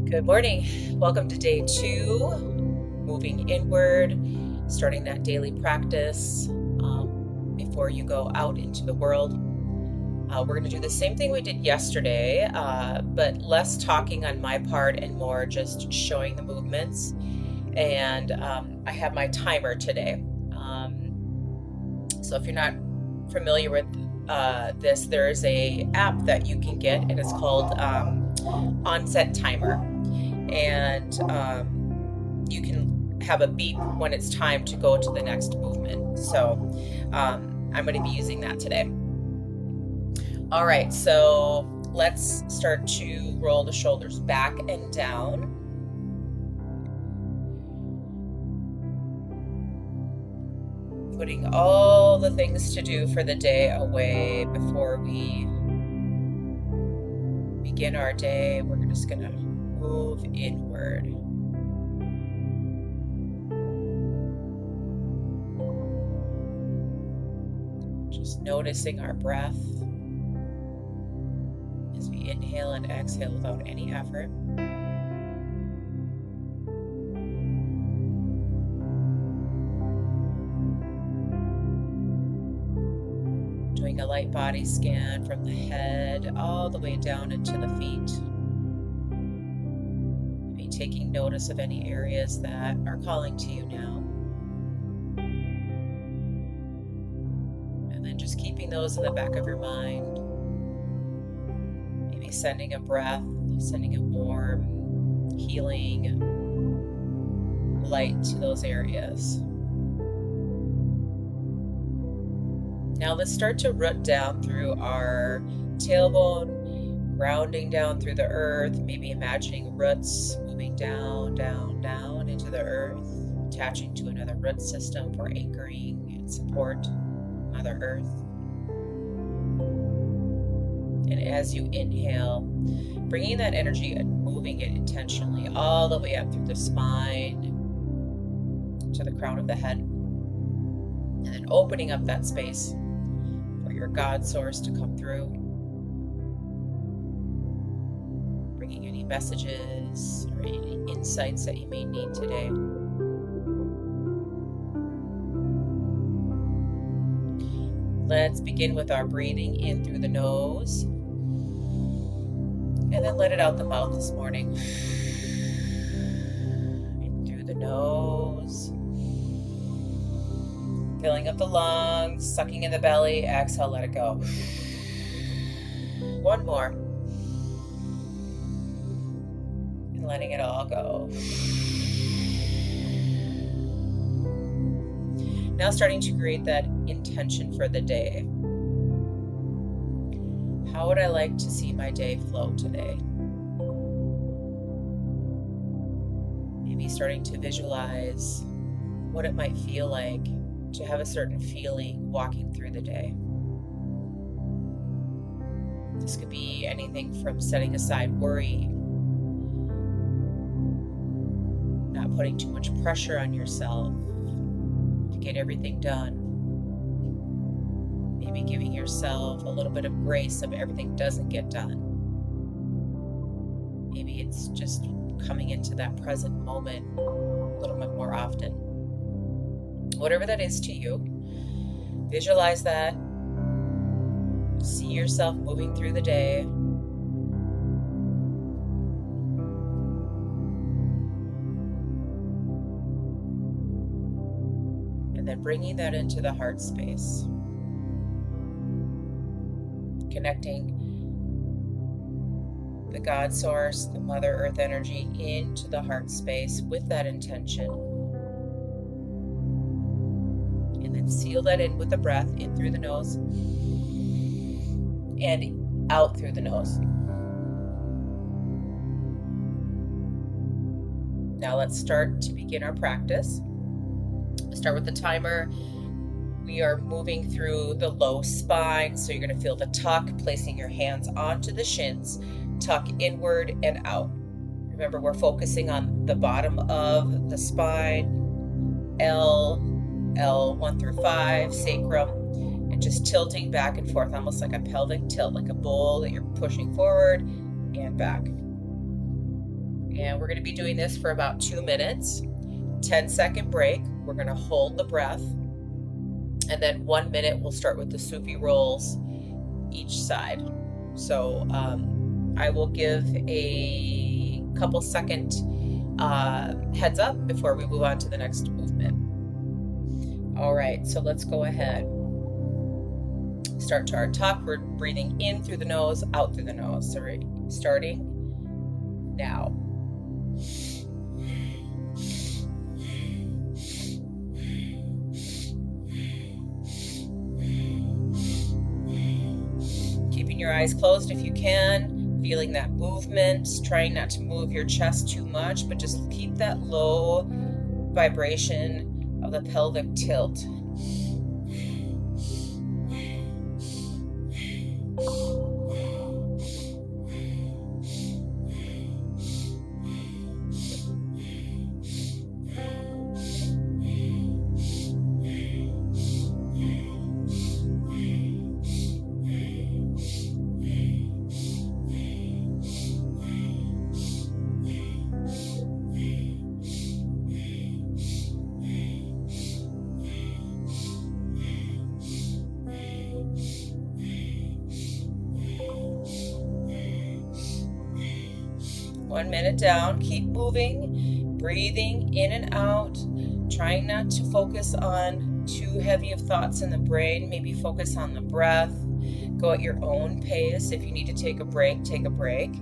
Good morning. Welcome to day 2, moving inward, starting that daily practice before you go out into the world. We're going to do the same thing we did yesterday, but less talking on my part and more just showing the movements. And I have my timer today. So if you're not familiar with this, there's a app that you can get, and it's called Onset Timer. And you can have a beep when it's time to go to the next movement. So I'm going to be using that today. All right, so let's start to roll the shoulders back and down. Putting all the things to do for the day away before we begin our day. We're just going to move inward. Just noticing our breath as we inhale and exhale without any effort. Doing a light body scan from the head all the way down into the feet. Taking notice of any areas that are calling to you now. And then just keeping those in the back of your mind. Maybe sending a breath, sending a warm, healing light to those areas. Now let's start to root down through our tailbone, grounding down through the earth, maybe imagining roots moving down, down, down into the earth, attaching to another root system for anchoring and support Mother Earth. And as you inhale, bringing that energy and moving it intentionally all the way up through the spine to the crown of the head, and then opening up that space for your God source to come through. Any messages or any insights that you may need today. Let's begin with our breathing in through the nose and then let it out the mouth this morning. In through the nose, filling up the lungs, sucking in the belly. Exhale, let it go. One more. Letting it all go. Now starting to create that intention for the day. How would I like to see my day flow today? Maybe starting to visualize what it might feel like to have a certain feeling walking through the day. This could be anything from setting aside worry, not putting too much pressure on yourself to get everything done. Maybe giving yourself a little bit of grace if everything doesn't get done. Maybe it's just coming into that present moment a little bit more often. Whatever that is to you, visualize that. See yourself moving through the day. And bringing that into the heart space. Connecting the God source, the Mother Earth energy into the heart space with that intention. And then seal that in with the breath in through the nose and out through the nose. Now let's start to begin our practice. Start with the timer. We are moving through the low spine, so you're going to feel the tuck, placing your hands onto the shins, tuck inward and out. Remember, we're focusing on the bottom of the spine, L1 through 5, sacrum, and just tilting back and forth, almost like a pelvic tilt, like a bowl that you're pushing forward and back. And we're going to be doing this for about 2 minutes. 10-second break. We're going to hold the breath. And then 1 minute, we'll start with the Sufi rolls each side. So I will give a couple second heads up before we move on to the next movement. All right, so let's go ahead. Start to our top. We're breathing in through the nose, out through the nose. So we're starting now. Keeping your eyes closed if you can, feeling that movement, trying not to move your chest too much, but just keep that low vibration of the pelvic tilt. One minute down, keep moving, breathing in and out, trying not to focus on too heavy of thoughts in the brain, maybe focus on the breath, go at your own pace. If you need to take a break, take a break.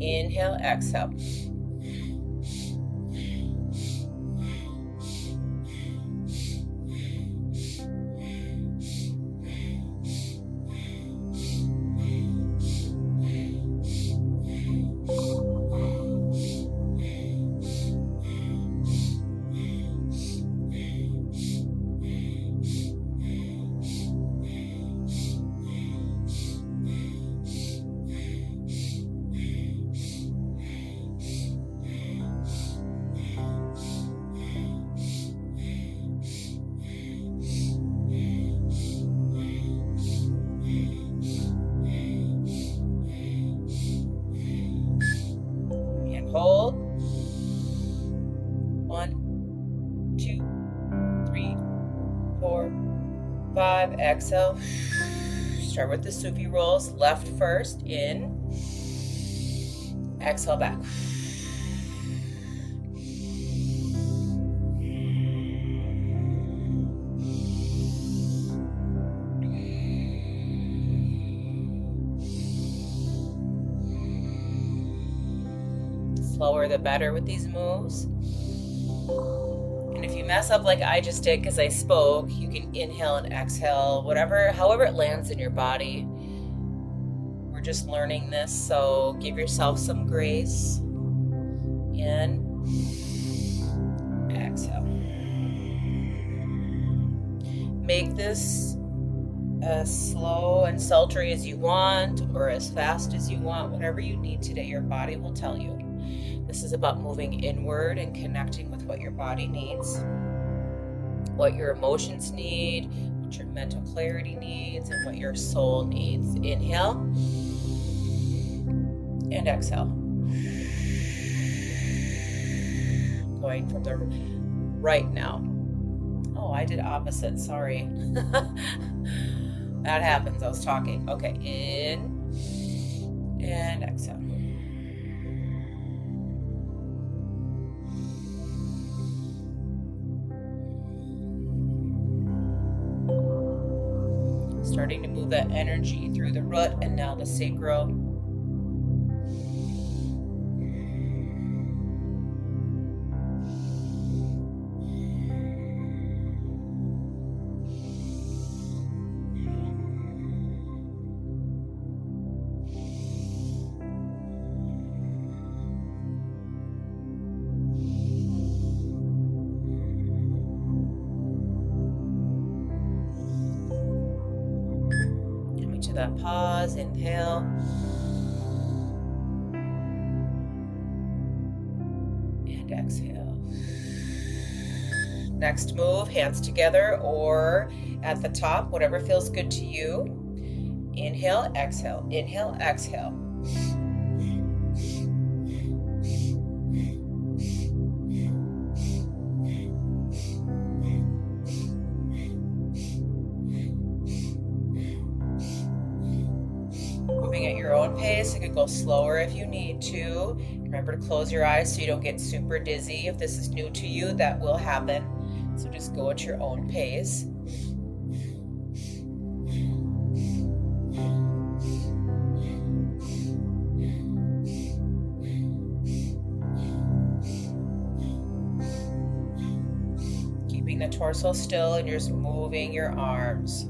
Inhale, exhale. Hold. 1, 2, 3, 4, 5. Exhale. Start with the Sufi rolls. Left first. In. Exhale back. Slower the better with these moves. And if you mess up like I just did because I spoke, you can inhale and exhale, however it lands in your body. We're just learning this, so give yourself some grace. In, exhale. Make this as slow and sultry as you want, or as fast as you want, whatever you need today. Your body will tell you. This is about moving inward and connecting with what your body needs, what your emotions need, what your mental clarity needs, and what your soul needs. Inhale and exhale. Going from the right now. Oh, I did opposite. Sorry. That happens. I was talking. Okay. In and exhale. Starting to move that energy through the root and now the sacral. To that pause, inhale. And exhale. Next move, hands together or at the top, whatever feels good to you. Inhale, exhale, inhale, exhale. your own pace. You could go slower if you need to. Remember to close your eyes so you don't get super dizzy. If this is new to you, that will happen. So just go at your own pace. Keeping the torso still, and you're just moving your arms,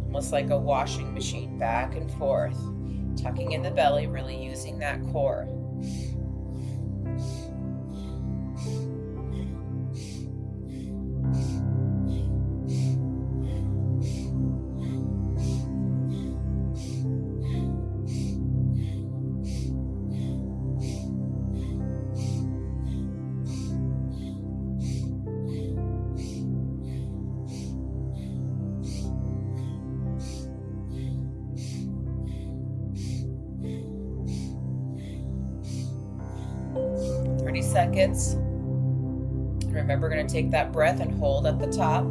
almost like a washing machine, back and forth. Tucking in the belly, really using that core. Seconds. Remember, we're going to take that breath and hold at the top.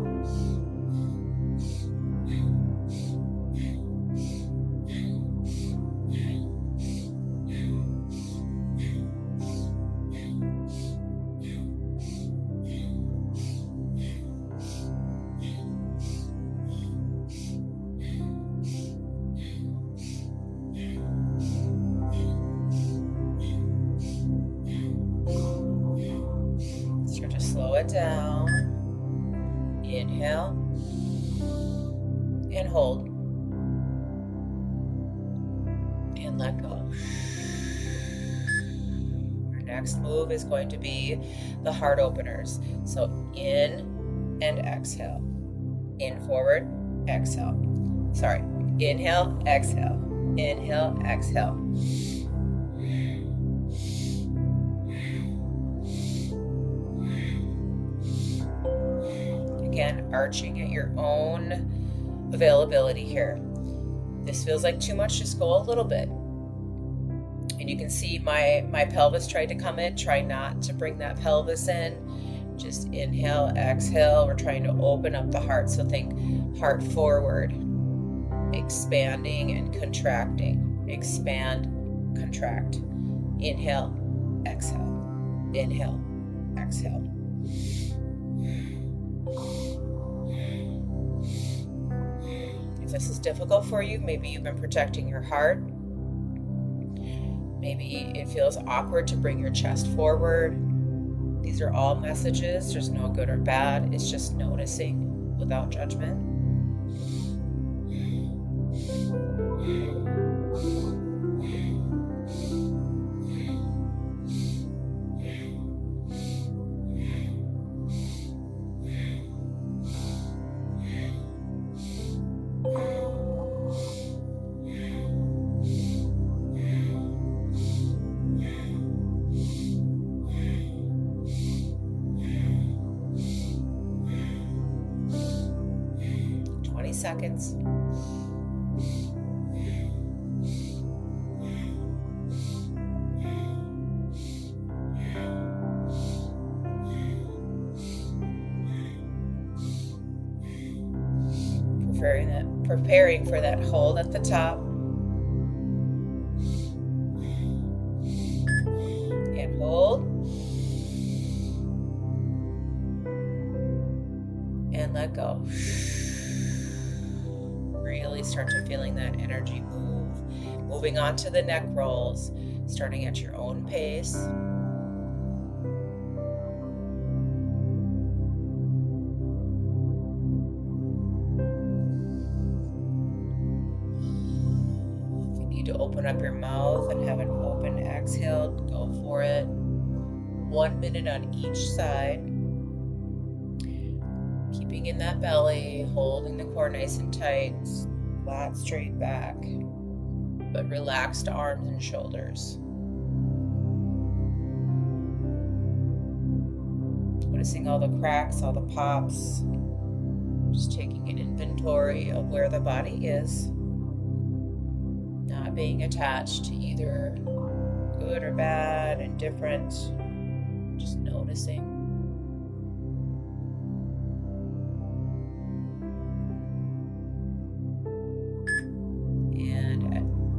Slow it down. Inhale and hold and let go. Our next move is going to be the heart openers. So in and exhale. In, forward, exhale. Sorry. Inhale, exhale. Inhale, exhale. Again, arching at your own availability here. This feels like too much, just go a little bit. And you can see my pelvis tried to come in. Try not to bring that pelvis in. Just inhale, exhale. We're trying to open up the heart. So think heart forward, expanding and contracting. Expand, contract. Inhale, exhale. Inhale, exhale. If this is difficult for you, maybe you've been protecting your heart. Maybe it feels awkward to bring your chest forward. These are all messages. There's no good or bad. It's just noticing without judgment. Seconds. Preparing for that hold at the top. And hold. And let go. Really start to feeling that energy move. Moving on to the neck rolls, starting at your own pace. If you need to open up your mouth and have an open exhale, go for it. 1 minute on each side. Keeping in that belly, holding the core nice and tight, flat, straight back, but relaxed arms and shoulders. Noticing all the cracks, all the pops, just taking an inventory of where the body is, not being attached to either good or bad, indifferent, just noticing.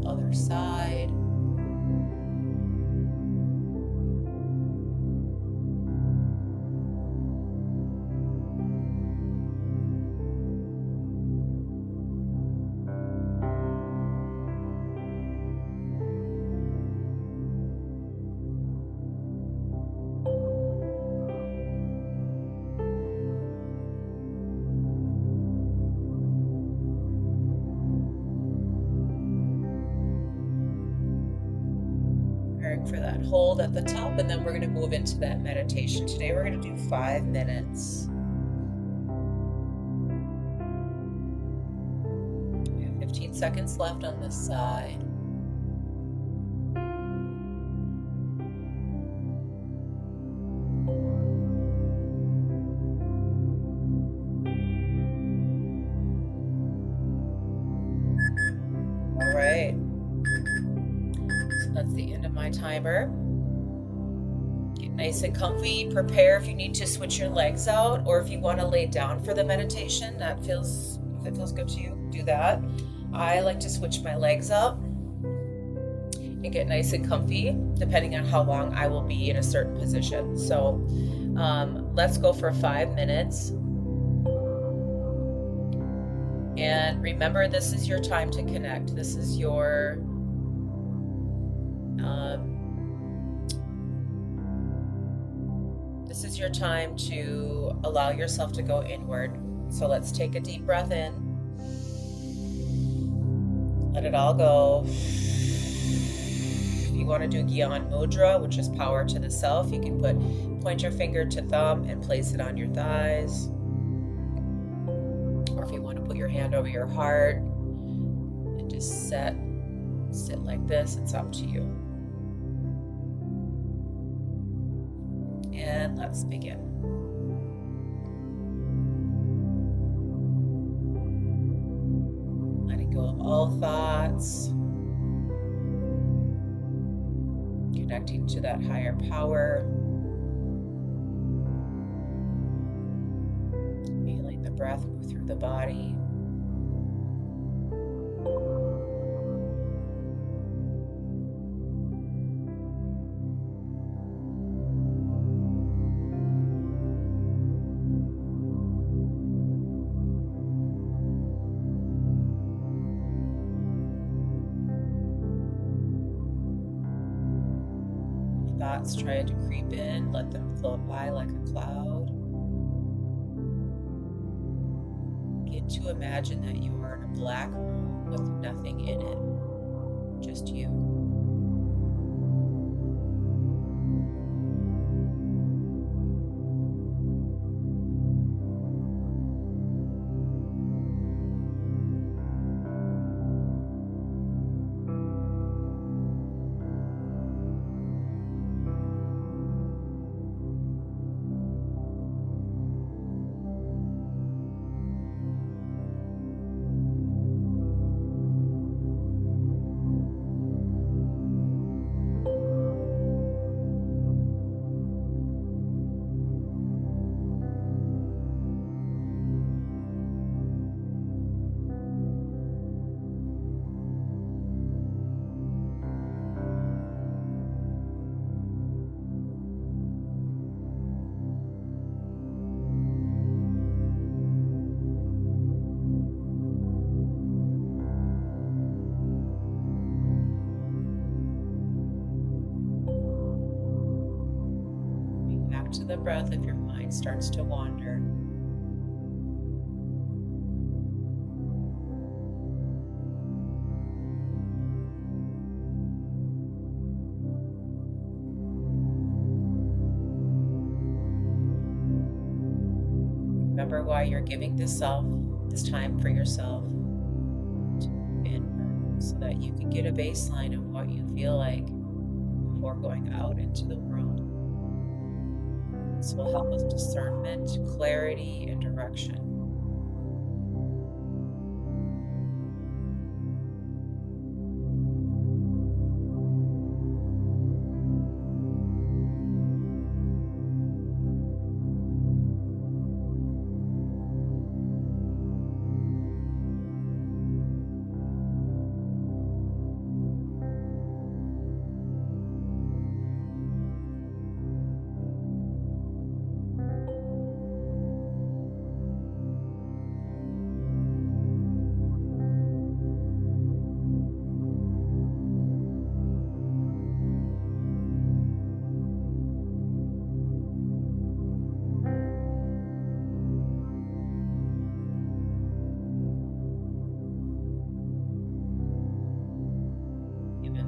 Other side. preparing for that hold at the top, and then we're going to move into that meditation. Today we're going to do 5 minutes. We have 15 seconds left on this side. All right. So that's the end of my timer. Get nice and comfy. Prepare if you need to switch your legs out, or if you want to lay down for the meditation. If that feels good to you, do that. I like to switch my legs up and get nice and comfy, depending on how long I will be in a certain position. So let's go for 5 minutes. And remember, this is your time to connect. This is your time to allow yourself to go inward. So let's take a deep breath in. Let it all go. If you want to do Gyan Mudra, which is power to the self, you can point your finger to thumb and place it on your thighs. Or if you want to put your hand over your heart and just sit like this, it's up to you. And let's begin. Letting go of all thoughts. Connecting to that higher power. Feeling the breath move through the body. Thoughts try to creep in, let them float by like a cloud. Get to imagine that you are in a black room with nothing in it, just you. To the breath if your mind starts to wander. Remember why you're giving this time for yourself to move inward, so that you can get a baseline of what you feel like before going out into the world. This will help with discernment, clarity, and direction.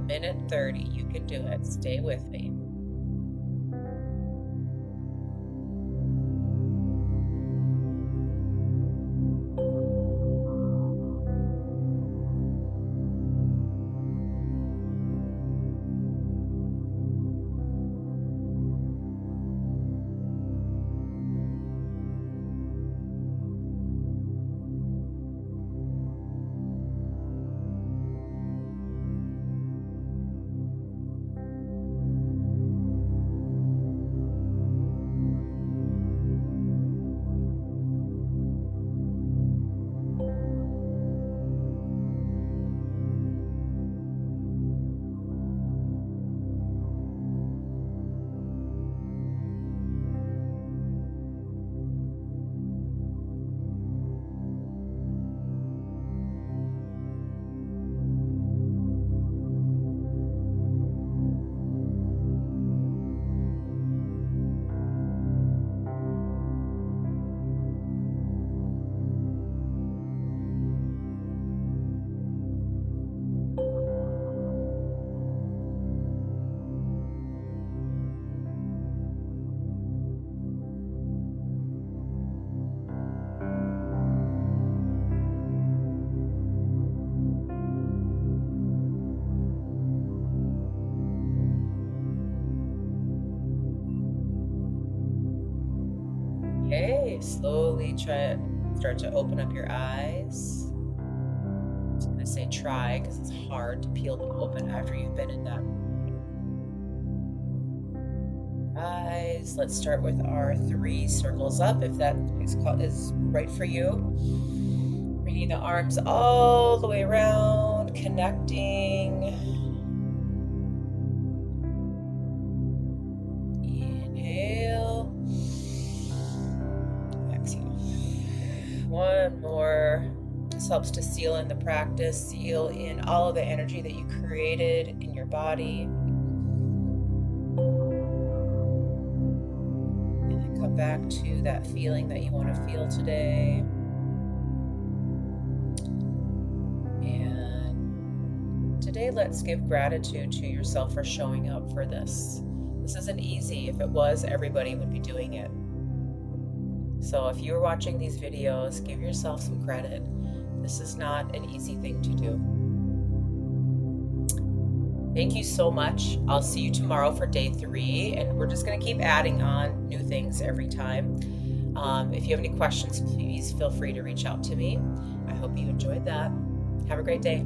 minute 30. You can do it. Stay with me. Okay, slowly start to open up your eyes. I'm just gonna say try because it's hard to peel them open after you've been in them. Eyes. Let's start with our 3 circles up, if that is right for you. Bringing the arms all the way around, connecting. Inhale. Exhale. One more. This helps to seal in the practice, seal in all of the energy that you created in your body. And then come back to that feeling that you want to feel today. And today, let's give gratitude to yourself for showing up for this. This isn't easy. If it was, everybody would be doing it. So if you're watching these videos, give yourself some credit. This is not an easy thing to do. Thank you so much. I'll see you tomorrow for day 3, and we're just going to keep adding on new things every time. If you have any questions, please feel free to reach out to me. I hope you enjoyed that. Have a great day.